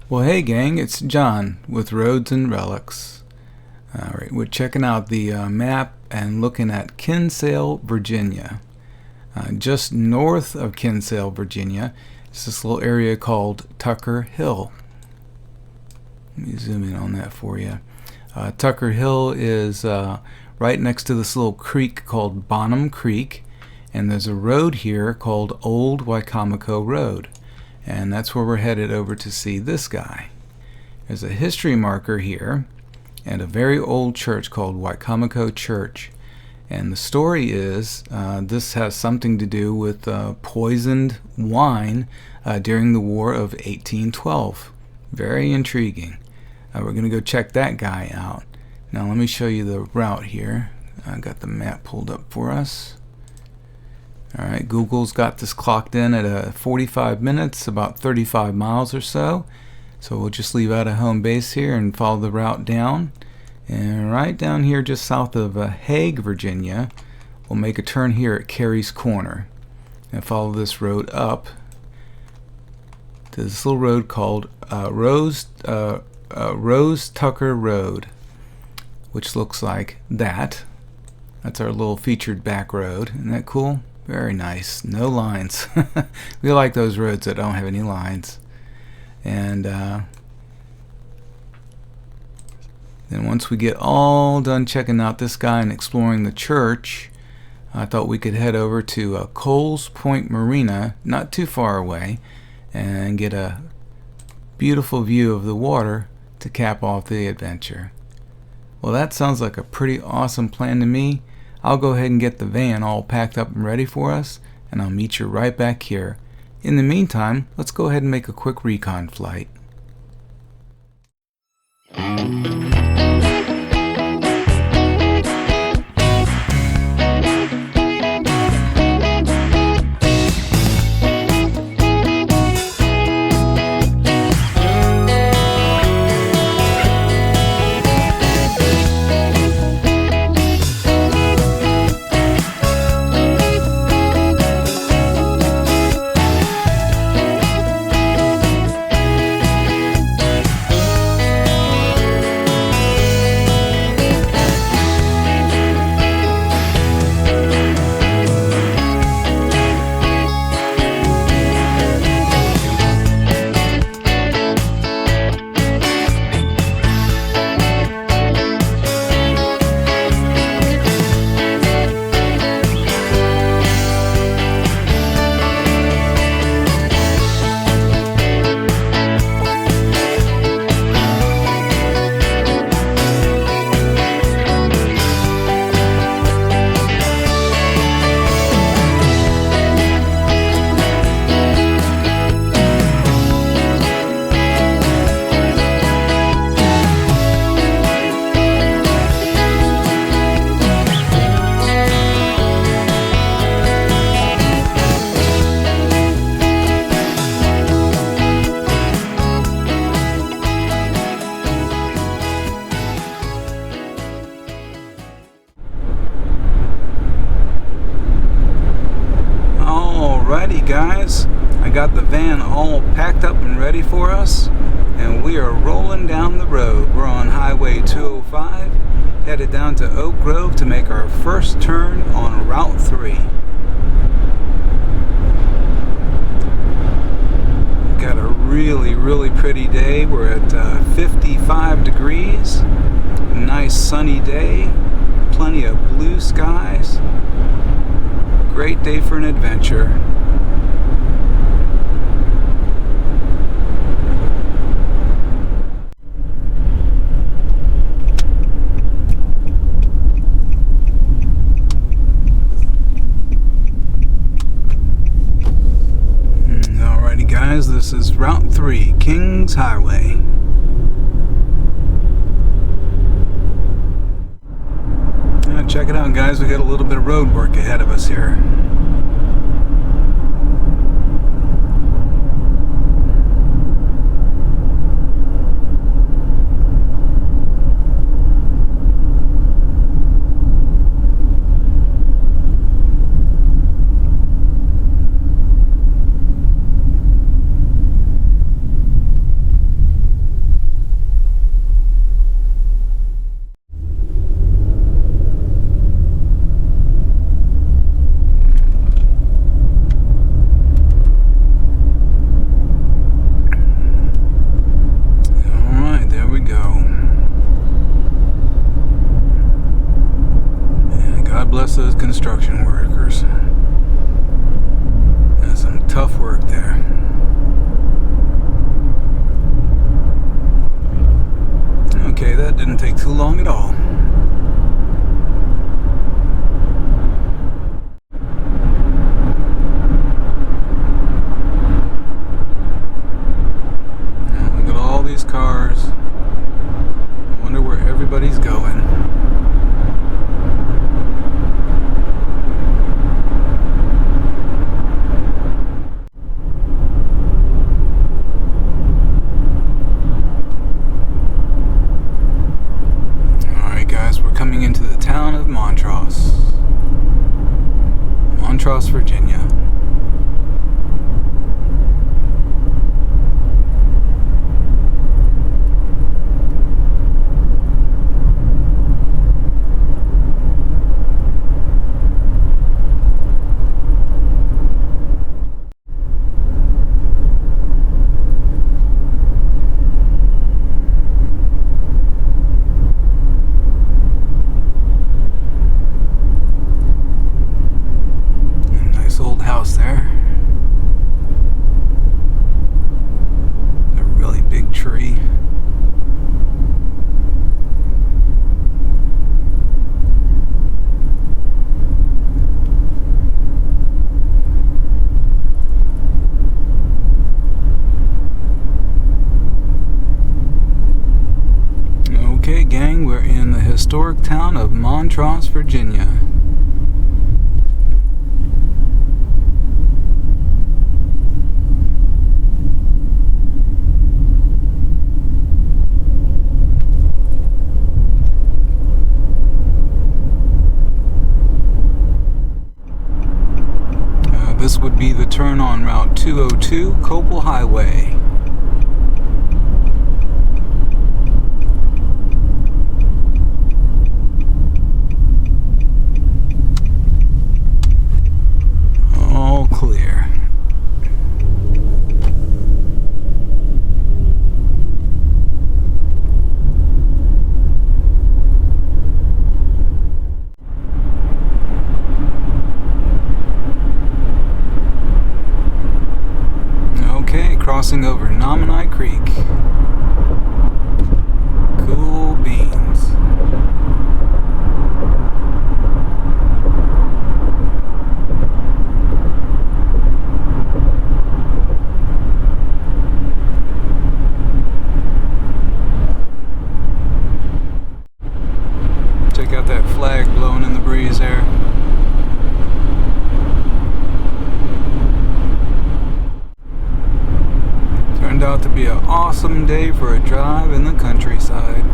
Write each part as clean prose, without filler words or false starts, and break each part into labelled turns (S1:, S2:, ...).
S1: Well, hey gang, it's John with Roads and Relics. Alright, we're checking out the map and looking at Kinsale, Virginia. Just north of Kinsale, Virginia, is this little area called Tucker Hill. Let me zoom in on that for you. Tucker Hill is right next to this little creek called Bonum Creek, and there's a road here called Old Yeocomico Road. And that's where we're headed over to see this guy. There's a history marker here and a very old church called Yeocomico Church. And the story is this has something to do with poisoned wine during the War of 1812. Very intriguing. We're going to go check that guy out. Now let me show you the route here. I got the map pulled up for us. Alright, Google's got this clocked in at 45 minutes, about 35 miles or so. So we'll just leave out a home base here and follow the route down. And right down here just south of Hague, Virginia, we'll make a turn here at Carey's Corner. And follow this road up to this little road called Rose Tucker Road, which looks like that. That's our little featured back road. Isn't that cool? Very nice. No lines. We like those roads that don't have any lines. And then once we get all done checking out this guy and exploring the church, I thought we could head over to Coles Point Marina, not too far away, and get a beautiful view of the water to cap off the adventure. Well, that sounds like a pretty awesome plan to me. I'll go ahead and get the van all packed up and ready for us, and I'll meet you right back here. In the meantime, let's go ahead and make a quick recon flight. Alrighty guys, I got the van all packed up and ready for us, and we are rolling down the road. We're on Highway 205, headed down to Oak Grove to make our first turn on Route 3. Got a really pretty day. We're at 55 degrees, nice sunny day, plenty of blue skies. Great day for an adventure. Alrighty guys, this is Route 3, Kings Highway. Check it out guys, we got a little bit of road work ahead of us here. shouldn't take too long at all. Now look at all these cars. I wonder where everybody's going. Coming into the town of Montrose, Virginia. Old house there. A really big tree. Okay, gang, we're in the historic town of Montrose, Virginia. This would be the turn on Route 202, Copel Highway. All clear. Crossing over Nominee Creek. Cool beans. Check out that flag blowing in the breeze there. Turned out to be an awesome day for a drive in the countryside.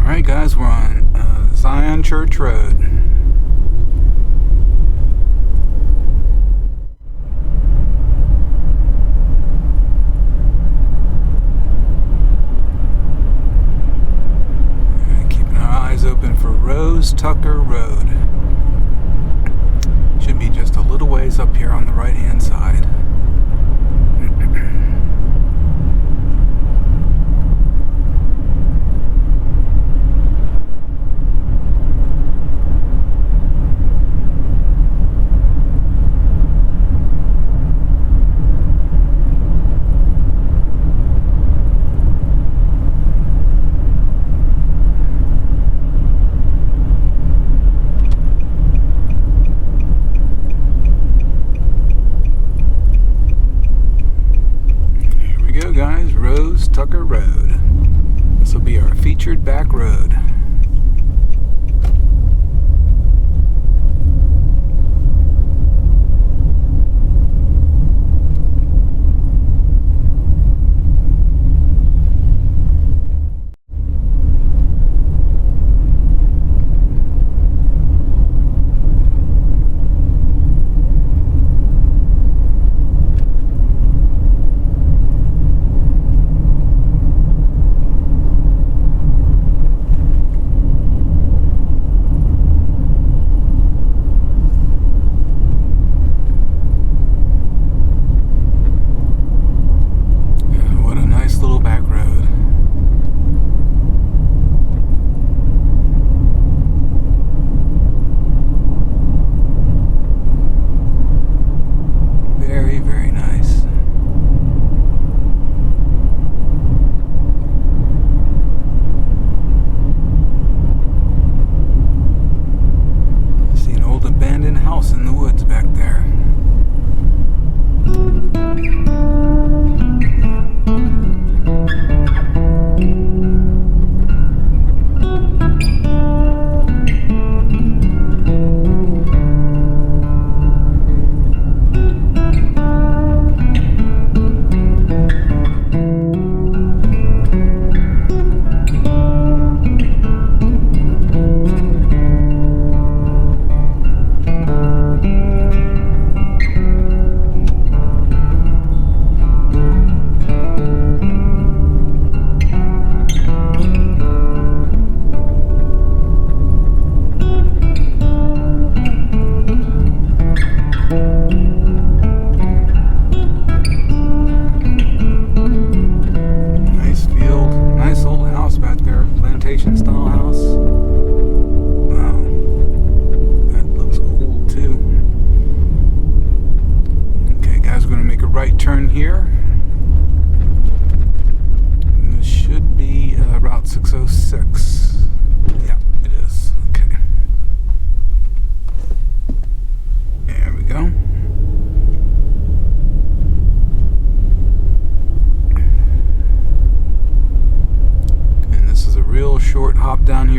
S1: Alright guys, we're on Zion Church Road. And keeping our eyes open for Rose Tucker Road. Should be just a little ways up here on the right hand side. Rose Tucker Road. This will be our featured back road.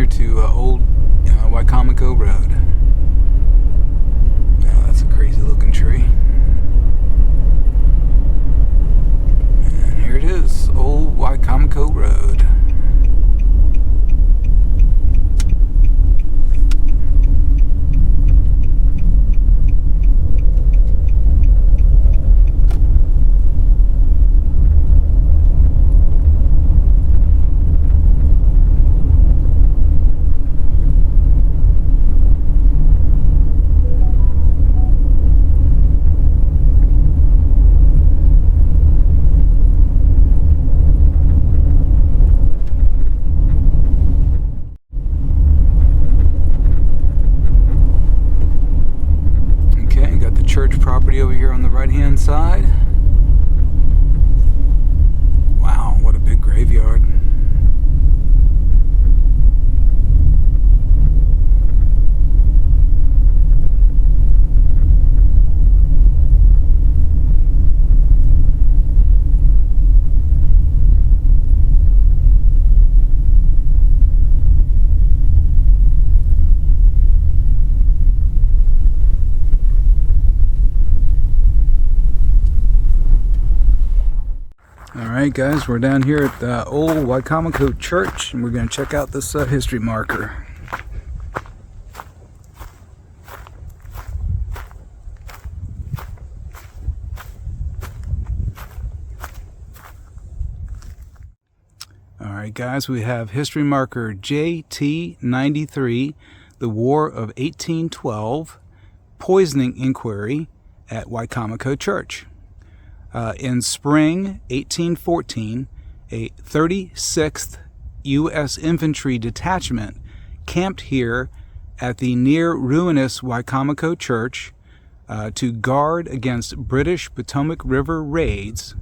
S1: here to Old Yeocomico Road. Now that's a crazy looking tree. And here it is, Old Yeocomico Road. Church property over here on the right hand side. Wow, what a big graveyard. Alright guys, we're down here at the Old Yeocomico Church and we're going to check out this history marker. Alright guys, we have history marker JT93, the War of 1812, poisoning inquiry at Yeocomico Church. In spring 1814, a 36th U.S. Infantry Detachment camped here at the near ruinous Yeocomico Church to guard against British Potomac River raids.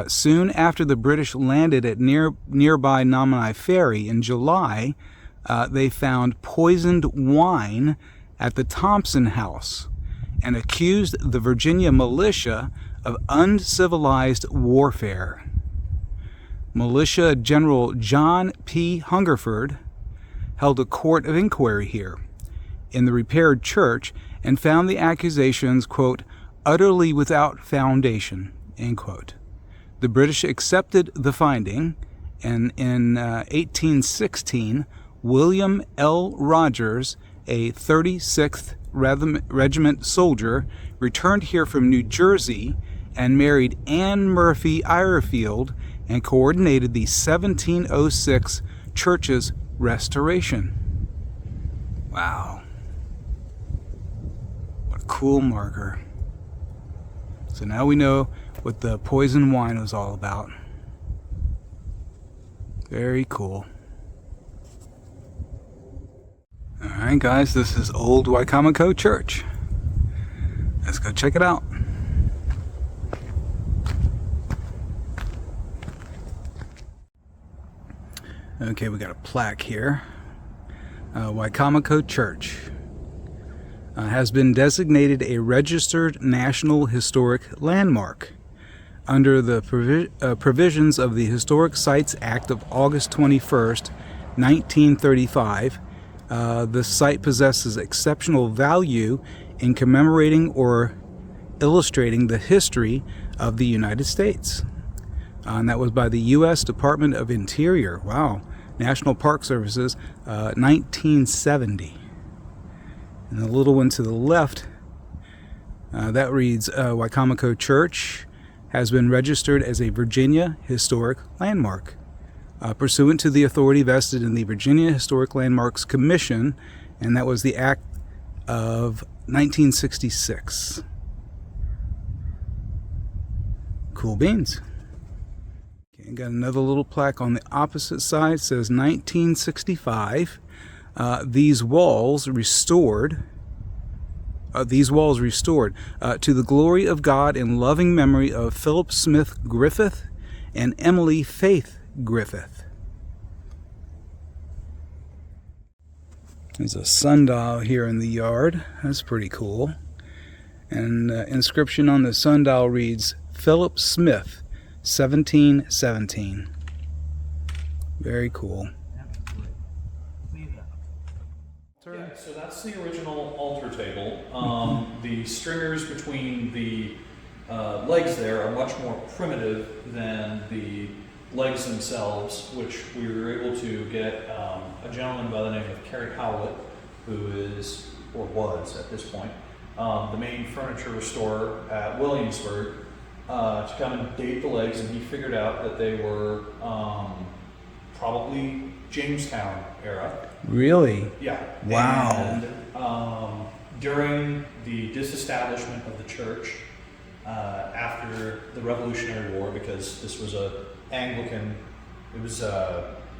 S1: Soon after the British landed at nearby Nominee Ferry in July, they found poisoned wine at the Thompson House and accused the Virginia militia of uncivilized warfare. Militia General John P. Hungerford held a court of inquiry here in the repaired church and found the accusations, quote, utterly without foundation, end quote. The British accepted the finding, and in 1816, William L. Rogers, a 36th Regiment soldier, returned here from New Jersey and married Anne Murphy Irefield and coordinated the 1706 church's restoration. Wow. What a cool marker. So now we know what the poison wine was all about. Very cool. Alright guys, this is Old Yeocomico Church. Let's go check it out. Okay, we got a plaque here. Yeocomico Church has been designated a registered National Historic Landmark under the provisions of the Historic Sites Act of August 21st, 1935. This site possesses exceptional value in commemorating or illustrating the history of the United States. And that was by the U.S. Department of Interior. Wow. National Park Services, 1970. And the little one to the left, that reads, Yeocomico Church has been registered as a Virginia Historic Landmark, pursuant to the authority vested in the Virginia Historic Landmarks Commission, and that was the Act of 1966. Cool beans. Okay, got another little plaque on the opposite side. It says 1965. These walls restored to the glory of God in loving memory of Philip Smith Griffith and Emily Faith Griffith. There's a sundial here in the yard. That's pretty cool. And inscription on the sundial reads, Philip Smith, 1717. Very cool.
S2: so that's the original altar table. The stringers between the legs there are much more primitive than the legs themselves, which we were able to get a gentleman by the name of Kerry Howlett, who is, or was at this point, the main furniture restorer at Williamsburg, to come and date the legs, and he figured out that they were probably Jamestown era.
S1: Really?
S2: Yeah.
S1: Wow.
S2: And during the disestablishment of the church, after the Revolutionary War, because this was a Anglican, it was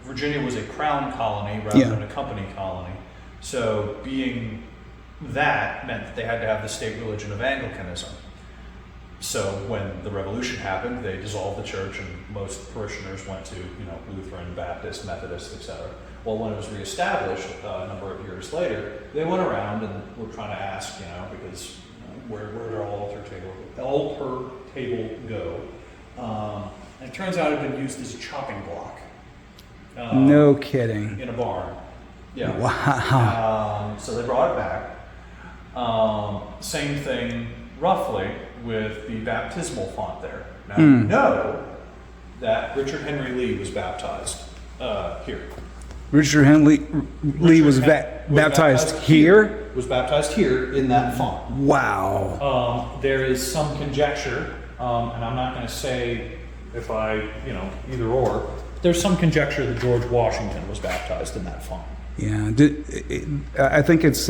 S2: Virginia was a crown colony rather than a company colony. So being that meant that they had to have the state religion of Anglicanism. So when the revolution happened, they dissolved the church, and most parishioners went to, Lutheran, Baptist, Methodist, etc. Well, when it was reestablished a number of years later, they went around and were trying to ask, because where did our altar table go? And it turns out it had been used as a chopping block.
S1: No kidding.
S2: In a barn. Yeah.
S1: Wow.
S2: So they brought it back. Same thing, roughly, with the baptismal font there. Now, you know that Richard Henry Lee was baptized here.
S1: Richard Henry Lee was baptized here?
S2: Was baptized here in that font.
S1: Wow.
S2: There is some conjecture, and I'm not going to say if I, either or. There's some conjecture that George Washington was baptized in that font.
S1: Yeah. I think it's...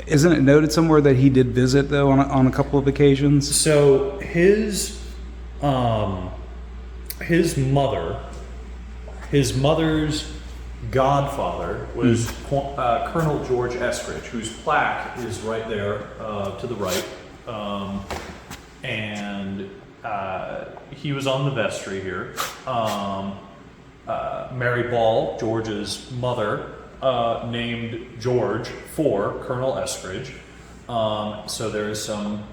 S1: isn't it noted somewhere that he did visit, though, on a couple of occasions?
S2: So his mother's godfather was Colonel George Eskridge, whose plaque is right there to the right, and he was on the vestry here. Mary Ball, George's mother, named George for Colonel Eskridge. So there is some,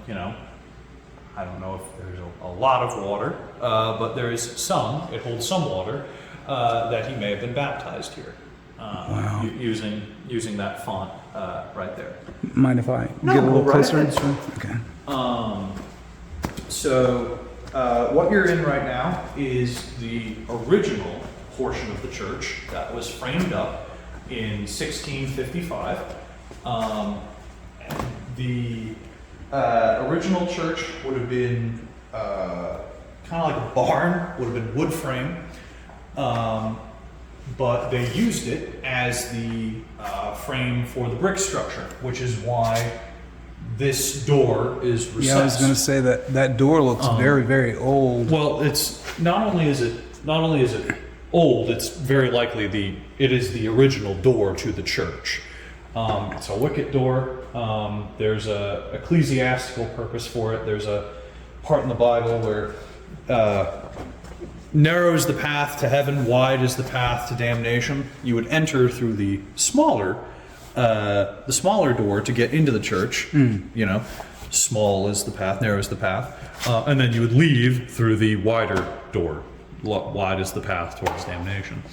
S2: I don't know if there's a lot of water, but there is some, it holds some water, that he may have been baptized here.
S1: Wow.
S2: Using that font right there.
S1: Mind if I get a little closer? Okay.
S2: So what you're in right now is the original portion of the church that was framed up in 1655. The original church would have been kind of like a barn, would have been wood frame, but they used it as the frame for the brick structure, which is why this door is recessed.
S1: Yeah, I was going to say that door looks very, very old.
S2: Well, it's not only is it old, it's very likely it is the original door to the church. It's a wicket door. There's a ecclesiastical purpose for it. There's a part in the Bible where narrow is the path to heaven, wide is the path to damnation. You would enter through the smaller door to get into the church. Small is the path, narrow is the path, and then you would leave through the wider door. Wide is the path towards damnation.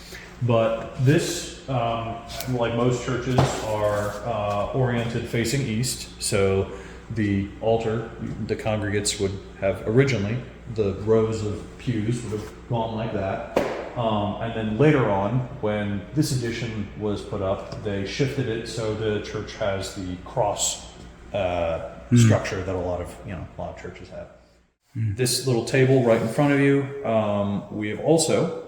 S2: But this, like most churches, are oriented facing east. So the altar, the congregates would have originally, the rows of pews would have gone like that. And then later on, when this addition was put up, they shifted it so the church has the cross structure that a lot of churches have. This little table right in front of you, we have also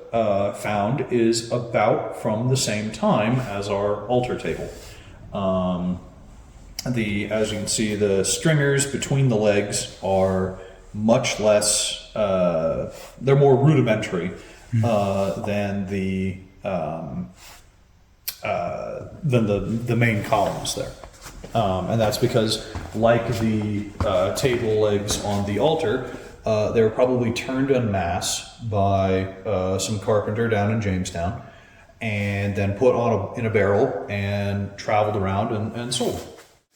S2: found is about from the same time as our altar table. As you can see, the stringers between the legs are much less, they're more rudimentary than the main columns there. And that's because, like the table legs on the altar, they were probably turned en masse by some carpenter down in Jamestown, and then put in a barrel and traveled around and sold.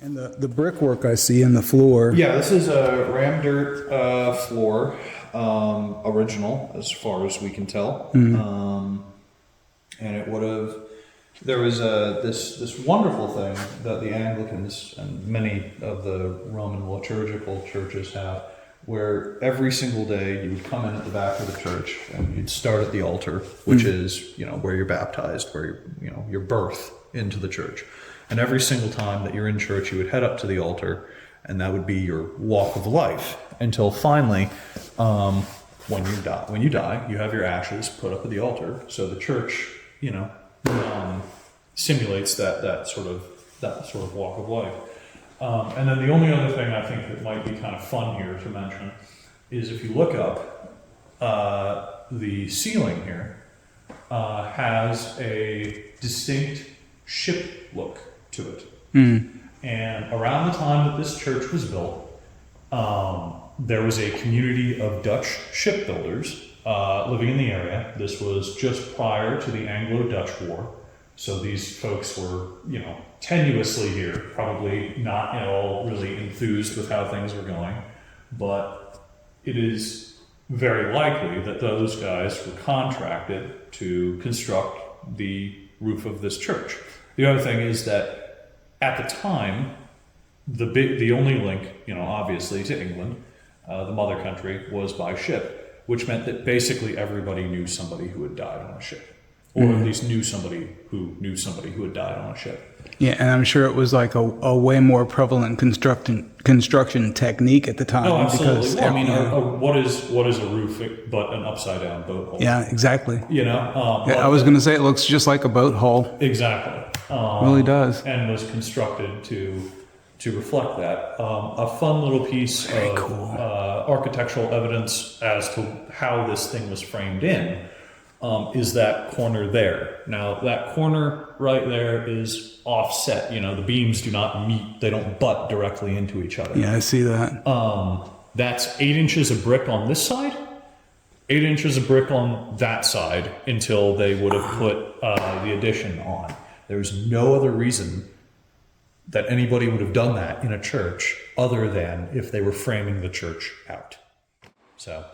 S1: And the brickwork I see in the floor.
S2: Yeah, this is a ram dirt floor, original as far as we can tell. And it would have there was this wonderful thing that the Anglicans and many of the Roman liturgical churches have, where every single day you would come in at the back of the church and you'd start at the altar, which is, where you're baptized, where your birth into the church. And every single time that you're in church, you would head up to the altar, and that would be your walk of life until finally, when you die, you have your ashes put up at the altar. So the church, simulates that sort of walk of life. And then the only other thing I think that might be kind of fun here to mention is if you look up, the ceiling here has a distinct ship look to it. And around the time that this church was built, there was a community of Dutch shipbuilders living in the area. This was just prior to the Anglo-Dutch War. So these folks were, tenuously here, probably not at all really enthused with how things were going. But it is very likely that those guys were contracted to construct the roof of this church. The other thing is that at the time, the only link, obviously to England, the mother country, was by ship, which meant that basically everybody knew somebody who had died on a ship. Or at least knew somebody who had died on a ship.
S1: Yeah, and I'm sure it was like a way more prevalent construction technique at the time.
S2: No, absolutely.
S1: Because,
S2: what is a roof but an upside down boat hull?
S1: Yeah, exactly.
S2: I
S1: was going to say it looks just like a boat hull.
S2: Exactly.
S1: Really does.
S2: And was constructed to reflect that. A fun little piece of architectural evidence as to how this thing was framed in. Is that corner there. Now, that corner right there is offset. The beams do not meet. They don't butt directly into each other.
S1: Yeah, I see that.
S2: That's 8 inches of brick on this side, 8 inches of brick on that side until they would have put the addition on. There's no other reason that anybody would have done that in a church other than if they were framing the church out. So...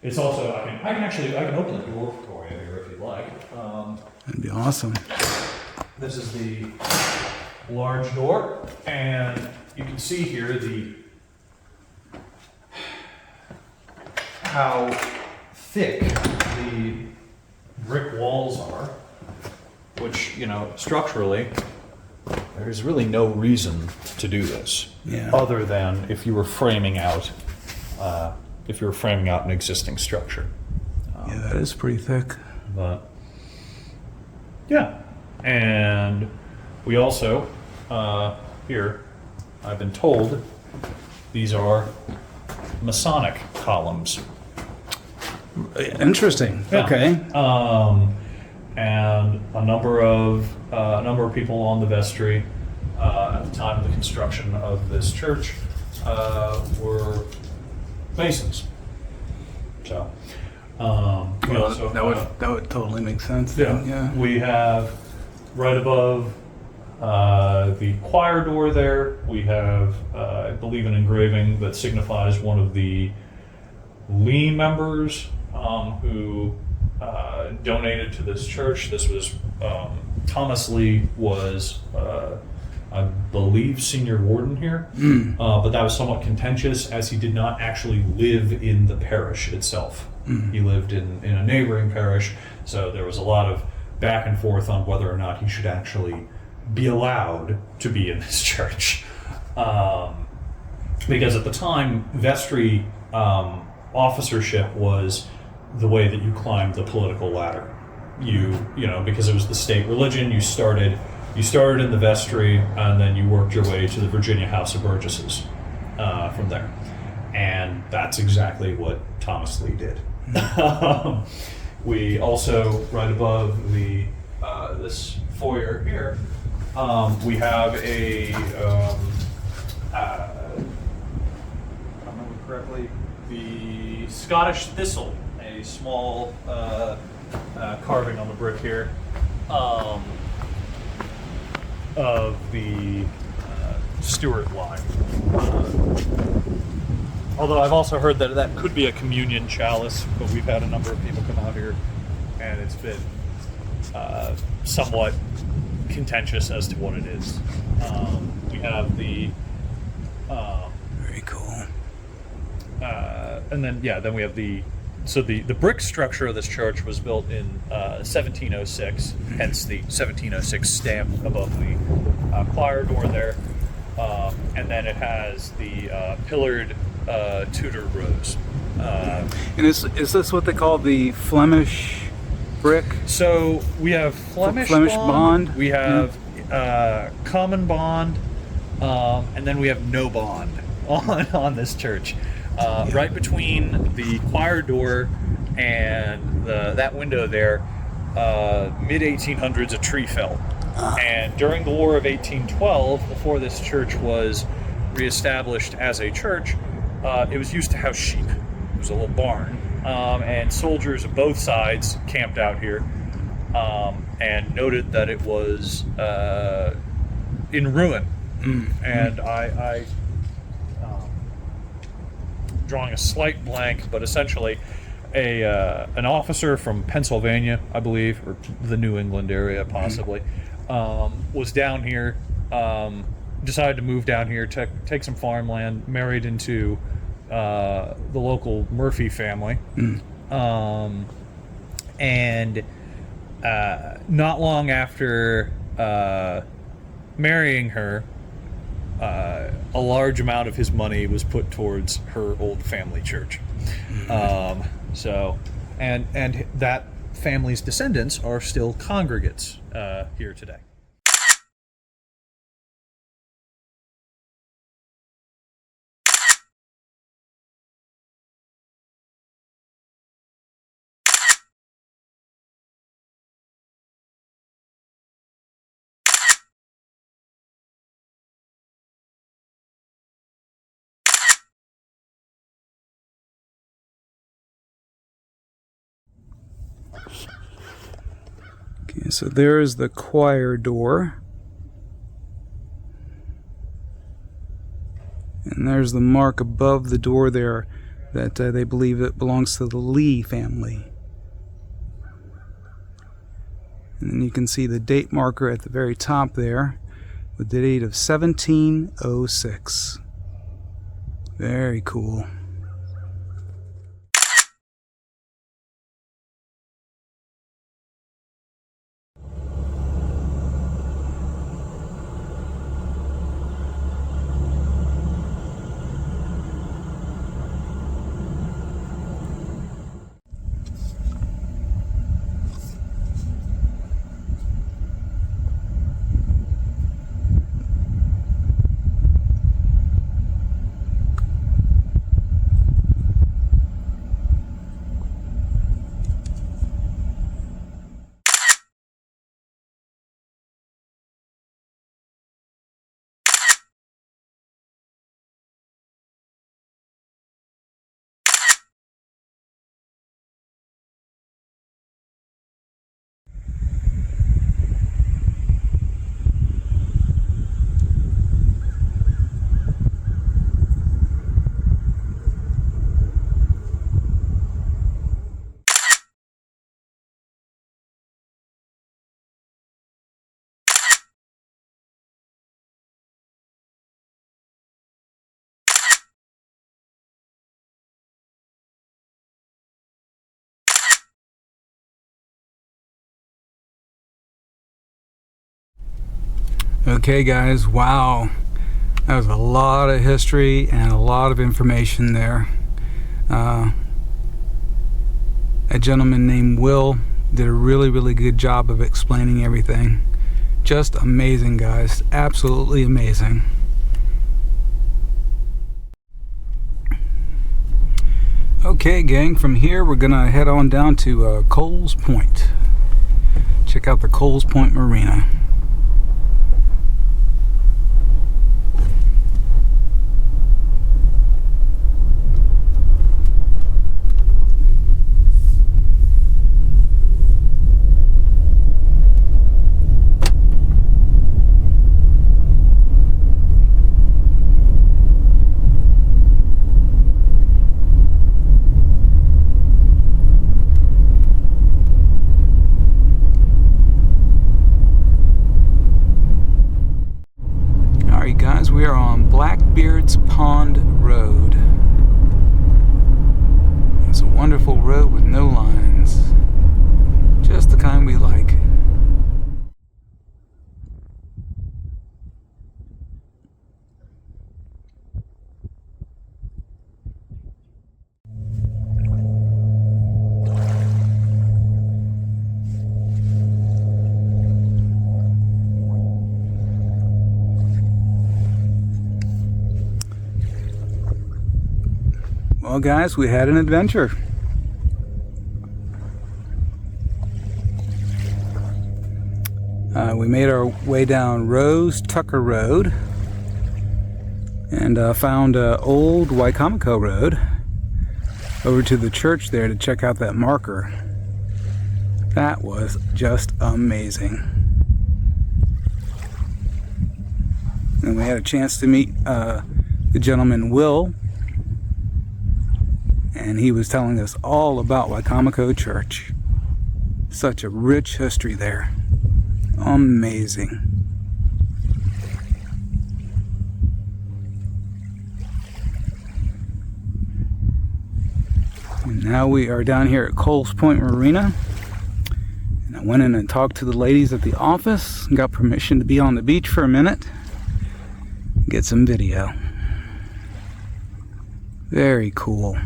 S2: It's also, I can open the door for you here if you'd like.
S1: That'd be awesome.
S2: This is the large door, and you can see here how thick the brick walls are, which, structurally, there's really no reason to do this, other than if you were framing out an existing structure.
S1: Yeah, that is pretty thick.
S2: But, yeah. And we also, here, I've been told, these are Masonic columns.
S1: Interesting.
S2: Yeah.
S1: Okay.
S2: And a number of people on the vestry at the time of the construction of this church were Masons. So,
S1: that would totally make sense.
S2: Yeah. We have right above the choir door there, we have, I believe, an engraving that signifies one of the Lee members who donated to this church. This was Thomas Lee was I believe senior warden here, but that was somewhat contentious as he did not actually live in the parish itself. He lived in a neighboring parish, so there was a lot of back and forth on whether or not he should actually be allowed to be in this church. Because at the time, vestry officership was the way that you climbed the political ladder. Because it was the state religion, you started in the vestry, and then you worked your way to the Virginia House of Burgesses from there. And that's exactly what Thomas Lee did. We also, right above this foyer here, we have if I remember correctly, the Scottish thistle, a small carving on the brick here. Of the Stuart line. Although I've also heard that could be a communion chalice, but we've had a number of people come out here, and it's been somewhat contentious as to what it is. We have the
S1: very cool.
S2: And then we have the brick structure of this church was built in 1706, hence the 1706 stamp above the choir door there. And then it has the pillared Tudor rose.
S1: And is this what they call the Flemish brick?
S2: So we have Flemish bond. We have common bond, and then we have no bond on this church. Right between the choir door and that window there, mid 1800s, a tree fell. And during the War of 1812, before this church was reestablished as a church, it was used to house sheep. It was a little barn, and soldiers of both sides camped out here, and noted that it was in ruin. And I drawing a slight blank, but essentially an officer from Pennsylvania, I believe, or the New England area possibly, was down here, decided to move down here, take some farmland, married into the local Murphy family, and not long after marrying her, a large amount of his money was put towards her old family church. And that family's descendants are still congregates here today.
S1: Okay, so there is the choir door. And there's the mark above the door there that they believe it belongs to the Lee family. And then you can see the date marker at the very top there with the date of 1706. Very cool. Okay guys, wow, that was a lot of history and a lot of information there. A gentleman named Will did a really good job of explaining everything. Just amazing, guys, absolutely amazing. Okay gang, from here we're gonna head on down to Coles Point. Check out the Coles Point Marina. on Blackbeard's Pond Road. It's a wonderful road with no lines. Just the kind we like. Well, guys, we had an adventure. We made our way down Rose Tucker Road and found old Yeocomico Road over to the church there to check out that marker. That was just amazing. And we had a chance to meet the gentleman Will, and he was telling us all about Yeocomico Church. Such a rich history there. Amazing. And now we are down here at Coles Point Marina. And I went in and talked to the ladies at the office and got permission to be on the beach for a minute. Get some video. Very cool.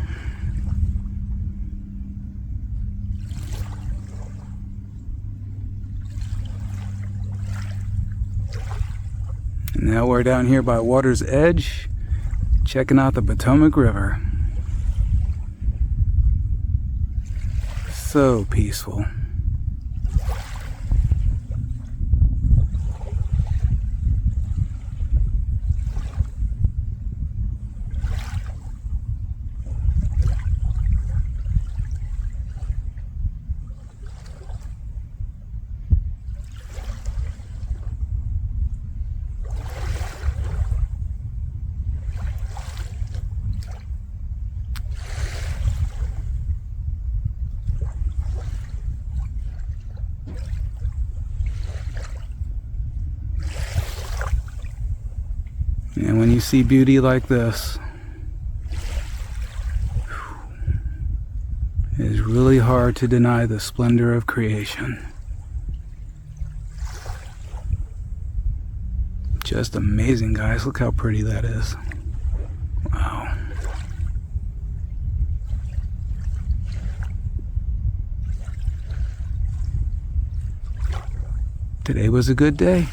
S1: And now we're down here by water's edge, checking out the Potomac River. So peaceful. And when you see beauty like this, it is really hard to deny the splendor of creation. Just amazing, guys. Look how pretty that is. Wow. Today was a good day.